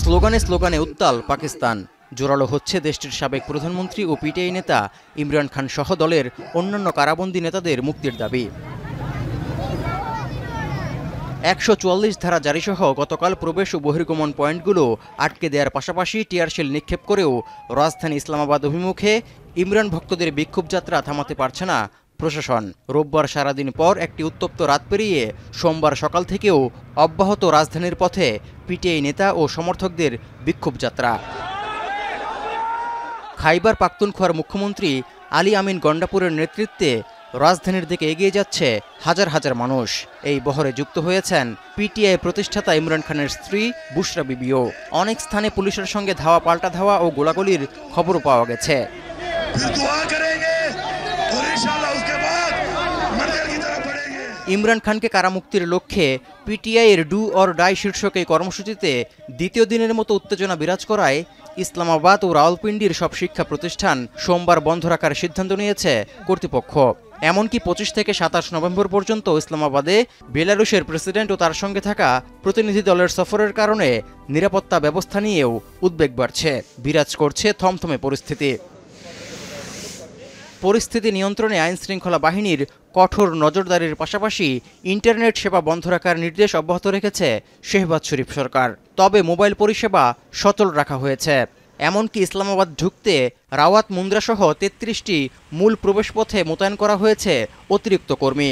স্লোগানে স্লোগানে উত্তাল পাকিস্তান। জোরালো হচ্ছে দেশটির সাবেক প্রধানমন্ত্রী ও পিটিআই নেতা ইমরান খান সহ দলের অন্যান্য কারাবন্দী নেতাদের মুক্তির দাবি। ১৪৪ ধারা জারিসহ গতকাল প্রবেশ ও বহির্গমন পয়েন্টগুলো আটকে দেওয়ার পাশাপাশি টিয়ারশেল নিক্ষেপ করেও রাজধানী ইসলামাবাদ অভিমুখে ইমরান ভক্তদের বিক্ষোভ যাত্রা থামাতে পারছে না প্রশাসন। রোববার সারাদিন পর একটি উত্তপ্ত রাত পেরিয়ে সোমবার সকাল থেকেও অব্যাহত রাজধানীর পথে পিটিআই নেতা ও সমর্থকদের বিক্ষোভ যাত্রা। খাইবার পাখতুনখোয়ার মুখ্যমন্ত্রী আলী আমিন গন্ডাপুরের নেতৃত্বে রাজধানীর দিকে এগিয়ে যাচ্ছে হাজার হাজার মানুষ। এই বহরে যুক্ত হয়েছেন পিটিআই প্রতিষ্ঠাতা ইমরান খানের স্ত্রী বুশরা বিবিও। অনেক স্থানে পুলিশের সঙ্গে ধাওয়া পাল্টা ধাওয়া ও গোলাগুলির খবরও পাওয়া গেছে। ইমরান খানকে কারামুক্তির লক্ষ্যে পিটিআইয়ের ডু অর ডাই শীর্ষক এই কর্মসূচিতে দ্বিতীয় দিনের মতো উত্তেজনা বিরাজ করায় ইসলামাবাদ ও রাওয়ালপিন্ডির সব শিক্ষা প্রতিষ্ঠান সোমবার বন্ধ রাখার সিদ্ধান্ত নিয়েছে কর্তৃপক্ষ। এমনকি ২৫ থেকে ২৭ নভেম্বর পর্যন্ত ইসলামাবাদে বেলারুশের প্রেসিডেন্ট ও তার সঙ্গে থাকা প্রতিনিধি দলের সফরের কারণে নিরাপত্তা ব্যবস্থা নিয়েও উদ্বেগ বাড়ছে। বিরাজ করছে থমথমে পরিস্থিতি নিয়ন্ত্রণে আইনশৃঙ্খলা বাহিনীর কঠোর নজরদারির পাশাপাশি ইন্টারনেট সেবা বন্ধ রাখার নির্দেশ অব্যাহত রেখেছে শেহবাজ শরীফ সরকার। তবে মোবাইল পরিষেবা সচল রাখা হয়েছে। এমনকি ইসলামাবাদ ঢুকতে রাওয়াত মুন্দ্রাসহ ৩৩টি মূল প্রবেশপথে মোতায়েন করা হয়েছে অতিরিক্ত কর্মী।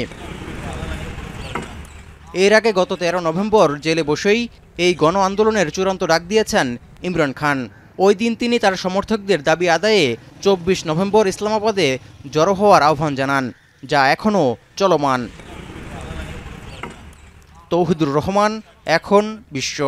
এর আগে গত ১৩ নভেম্বর জেলে বসেই এই গণ আন্দোলনের চূড়ান্ত ডাক দিয়েছেন ইমরান খান। ওই দিন তিনি তার সমর্থকদের দাবি আদায়ে ২৪ নভেম্বর ইসলামাবাদে জড়ো হওয়ার আহ্বান জানান, যা এখনও চলমান। তৌহিদুর রহমান, এখন বিশ্ব।